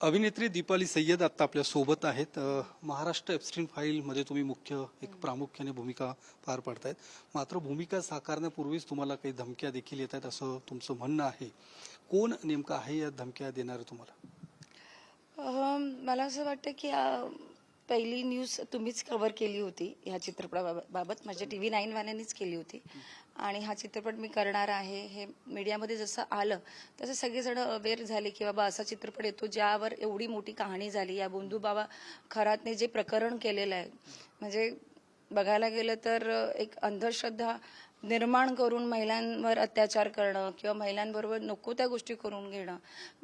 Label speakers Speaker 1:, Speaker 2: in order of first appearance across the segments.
Speaker 1: अभिनेत्री दीपाली सय्यद आता आपल्या सोबत आहेत. महाराष्ट्र एप्स्टीन फाईलमध्ये तुम्ही मुख्य एक प्रामुख्याने भूमिका पार पाडतायत. मात्र भूमिका साकारण्यापूर्वीच तुम्हाला काही धमक्या देखील येत आहेत असं तुमचं म्हणणं आहे. कोण नेमकं आहे या धमक्या देणारं तुम्हाला?
Speaker 2: मला असं वाटतं की पहिली न्यूज तुम्हीच कव्हर केली होती ह्या चित्रपटाबाबत. माझ्या TV 9 वाल्यांनीच केली होती. आणि हा चित्रपट मी करणार आहे हे मीडियामध्ये जसं आलं तसं सगळेजण अवेअर झाले की बाबा असा चित्रपट येतो ज्यावर एवढी मोठी कहाणी झाली. या बंधूबाबा खरातने जे प्रकरण केलेलं आहे, म्हणजे बघायला गेलं तर एक अंधश्रद्धा निर्माण करून महिलांवर अत्याचार करणं किंवा महिलांबरोबर नको त्या गोष्टी करून घेणं,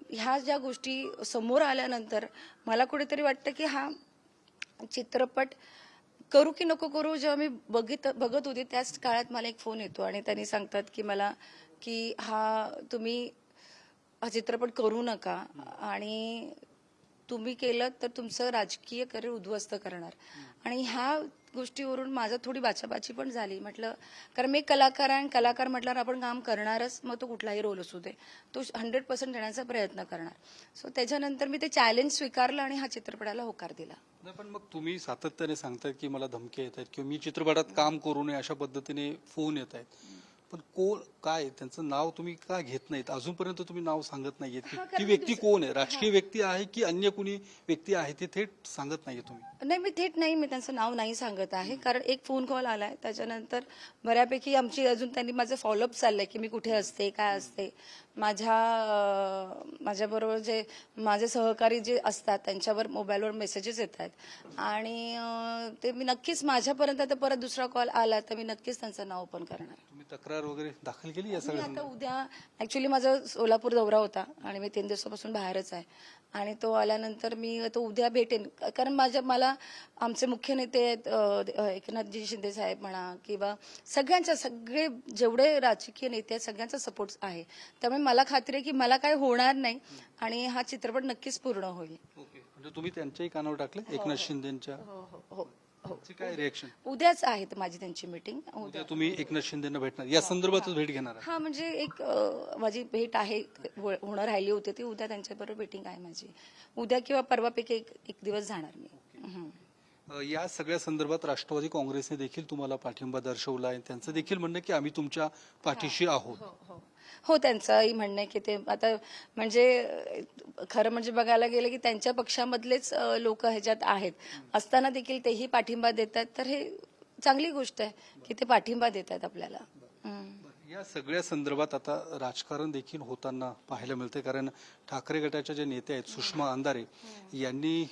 Speaker 2: ह्या ज्या गोष्टी समोर आल्यानंतर मला कुठेतरी वाटतं की हा चित्रपट करू की नको करू. जेव्हा मी बघत होते त्याच काळात मला एक फोन येतो आणि त्यांनी सांगतात की मला की तुम्ही हा चित्रपट करू नका आणि तुम्ही केलं तर तुमचं राजकीय करिअर उद्ध्वस्त करणार. आणि ह्या गोष्टीवरून माझं थोडी बाचाबाची पण झाली. म्हटलं कारण मी कलाकार आहे, कलाकार म्हटल्यावर आपण काम करणारच, मग तो कुठलाही रोल असू दे तो 100% देण्याचा प्रयत्न करणार. सो त्याच्यानंतर मी ते चॅलेंज स्वीकारलं आणि हा चित्रपटाला होकार दिला.
Speaker 1: नाही, पण मग तुम्ही सातत्याने सांगतायत की मला धमक्या येत आहेत किंवा मी चित्रपटात काम करू नये अशा पद्धतीने फोन येत आहेत. पण कोण काय त्यांचं नाव तुम्ही का घेत नाहीत? अजूनपर्यंत तुम्ही नाव सांगत नाहीयेत की ती व्यक्ती कोण आहे, राजकीय व्यक्ती आहे की अन्य कुणी व्यक्ती आहे ते थेट सांगत नाहीये तुम्ही?
Speaker 2: नाही, मी थेट नाही, मी त्यांचं नाव नाही सांगत आहे. कारण एक फोन कॉल आलाय त्याच्यानंतर बऱ्यापैकी आमची अजून त्यांनी माझं फॉलोअप चाललंय की मी कुठे असते, काय असते. माझ्याबरोबर जे माझे सहकारी जे असतात त्यांच्यावर मोबाईलवर मेसेजेस येत आहेत आणि ते मी नक्कीच माझ्यापर्यंत आता परत दुसरा कॉल आला तर मी नक्कीच त्यांचं नाव ओपन करणार.
Speaker 1: तुम्ही तक्रार वगैरे दाखल केली या
Speaker 2: मी
Speaker 1: सगळ्या?
Speaker 2: आता उद्या ऍक्च्युली माझा सोलापूर दौरा होता आणि मी 3 दिवसापासून बाहेरच आहे आणि तो आल्यानंतर मी आता उद्या भेटेन. कारण मला आमचे मुख्य नेते आहेत, एकनाथजी शिंदे साहेब म्हणा किंवा सगळे जेवढे राजकीय नेते आहेत सगळ्यांचा सपोर्ट आहे. त्यामुळे मला खात्री आहे की मला काय होणार नाही आणि हा चित्रपट नक्कीच पूर्ण होईल.
Speaker 1: ओके, म्हणजे तुम्ही त्यांच्याही कानावर टाकले एकनाथ शिंदेच्या?
Speaker 2: हो.
Speaker 1: काय रिएक्शन?
Speaker 2: उद्याच आहे माझी त्यांची मीटिंग.
Speaker 1: उद्या तुम्ही एकनाथ शिंदेना भेटणार, या संदर्भातच भेट घेणार आहे?
Speaker 2: हा, म्हणजे एक माझी भेट आहे, होणं राहिली होती ती. उद्या त्यांच्याबरोबर मीटिंग आहे माझी. उद्या किंवा परवापैकी एक दिवस जाणार मी.
Speaker 1: या सगळ्या संदर्भात राष्ट्रवादी काँग्रेसने देखील तुम्हाला पाठिंबा दर्शवला आहे. त्यांचं देखील म्हणणं की आम्ही तुमच्या पाठीशी आहोत.
Speaker 2: हो, त्यांचंही म्हणणं आहे की ते आता म्हणजे खरं म्हणजे बघायला गेलं की त्यांच्या पक्षामधलेच लोक ह्याच्यात आहेत असताना देखील तेही पाठिंबा देतात. तर हे चांगली गोष्ट आहे की ते पाठिंबा देत आहेत आपल्याला.
Speaker 1: या सगळ्या संदर्भात आता राजकारण देखील होताना पाहायला मिळते. कारण ठाकरे गटाच्या जे नेते आहेत सुषमा अंधारे यांनी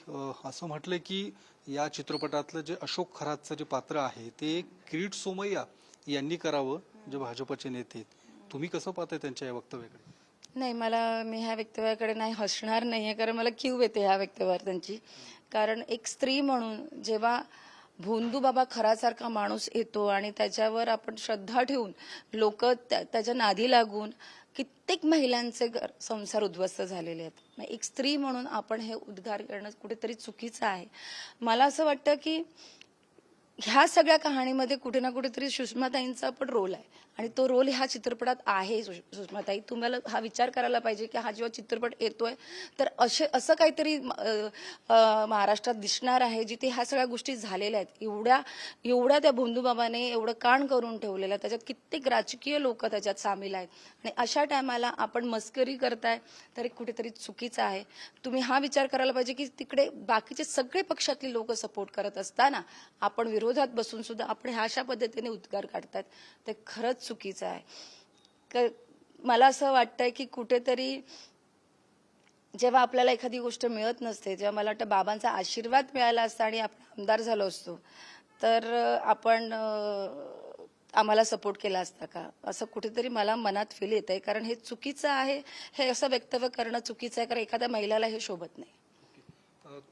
Speaker 1: असं म्हटलं की या चित्रपटातलं जे अशोक खरातचं जे पात्र आहे ते किरीट सोमय्या यांनी करावं, जे भाजपचे नेते आहेत. तुम्ही कसं पाहताय त्यांच्या या वक्तव्याकडे?
Speaker 2: नाही, मी ह्या वक्तव्याकडे नाही हसणार नाहीये, कारण मला कीव येते ह्या वक्तव्यावर त्यांची. कारण एक स्त्री म्हणून जेव्हा भोंदूबाबा खरासारखा माणूस येतो आणि त्याच्यावर आपण श्रद्धा ठेवून लोक त्याच्या नादी लागून कित्येक महिलांचे संसार उद्ध्वस्त झालेले आहेत. एक स्त्री म्हणून आपण हे उद्गार करणं कुठेतरी चुकीचं आहे. मला असं वाटतं की ह्या सगळ्या कहाणीमध्ये कुठे ना कुठेतरी सुषमाताईंचा पण रोल आहे आणि तो रोल ह्या चित्रपटात आहे. सुषमाताई, तुम्हाला हा विचार करायला पाहिजे की हा जेव्हा चित्रपट येतोय तर असं काहीतरी महाराष्ट्रात दिसणार आहे जिथे ह्या सगळ्या गोष्टी झालेल्या आहेत. एवढ्या त्या भोंदूबाबाने एवढं कान करून ठेवलेलं आहे, त्याच्यात कित्येक राजकीय लोक त्याच्यात सामील आहेत आणि अशा टायमाला आपण मस्करी करताय तर कुठेतरी चुकीचं आहे. तुम्ही हा विचार करायला पाहिजे की तिकडे बाकीचे सगळे पक्षातले लोक सपोर्ट करत असताना आपण विरोधात बसून सुद्धा आपण ह्या अशा पद्धतीने उद्गार काढतात ते खरंच चुकीचं आहे. मला असं वाटतंय की कुठेतरी जेव्हा आपल्याला एखादी गोष्ट मिळत नसते, जेव्हा मला वाटतं बाबांचा आशीर्वाद मिळाला असता आणि आपण आमदार झालो असतो तर आपण आम्हाला सपोर्ट केला असता का, असं कुठेतरी मला मनात फील येत आहे. कारण हे चुकीचं आहे, हे असं वक्तव्य करणं चुकीचं आहे, कारण एखाद्या महिलाला हे शोभत नाही.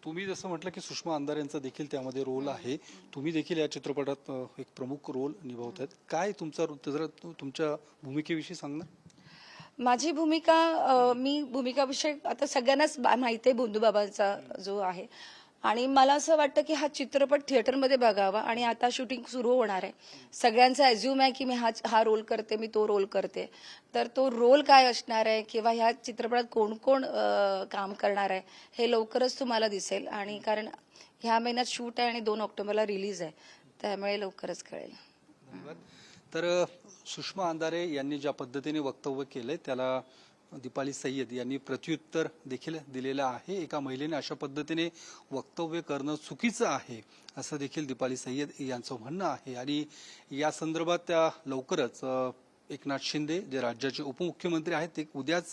Speaker 1: तुम्ही जसं म्हटलं की सुषमा अंधारे यांचा देखील त्यामध्ये रोल आहे, तुम्ही देखील या चित्रपटात एक प्रमुख रोल निभावतात. काय तुमच्या भूमिकेविषयी सांगणार?
Speaker 2: माझी भूमिका, मी भूमिकाविषयी आता सगळ्यांनाच माहिती आहे भोंदूबाबांचा जो आहे. आणि मला असं वाटतं की हा चित्रपट थिएटरमध्ये बघावा. आणि आता शूटिंग सुरू होणार आहे. सगळ्यांचा ॲज्युम आहे की मी हा रोल करते, मी तो रोल करते. तर तो रोल काय असणार आहे किंवा ह्या चित्रपटात कोण कोण काम करणार आहे हे लवकरच तुम्हाला दिसेल. आणि कारण ह्या महिन्यात शूट आहे आणि 2 ऑक्टोबरला रिलीज आहे, त्यामुळे लवकरच कळेल.
Speaker 1: धन्यवाद. तर सुषमा अंधारे यांनी ज्या पद्धतीने वक्तव्य केलंय त्याला दीपाली सय्यद यांनी प्रत्युत्तर देखील दिलेलं आहे. एका महिलेने अशा पद्धतीने वक्तव्य करणं चुकीचं आहे असं देखील दीपाली सय्यद यांचं म्हणणं आहे. आणि या संदर्भात त्या लवकरच एकनाथ शिंदे जे राज्याचे उपमुख्यमंत्री आहेत ते उद्याच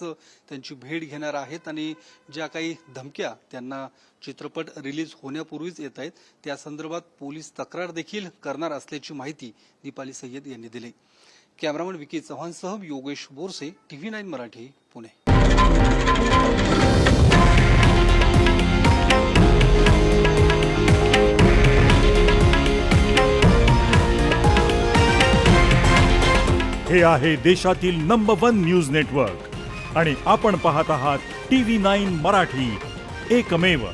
Speaker 1: त्यांची भेट घेणार आहेत. आणि ज्या काही धमक्या त्यांना चित्रपट रिलीज होण्यापूर्वीच येत आहेत त्या संदर्भात पोलीस तक्रार देखील करणार असल्याची माहिती दीपाली सय्यद यांनी दिली. कॅमेरामन विकी चव्हाणसह योगेश बोरसे, TV9 मराठी, पुणे.
Speaker 3: हे आहे देशातील नंबर 1 न्यूज नेटवर्क आणि आपण पाहत आहात TV9 मराठी, एकमेव.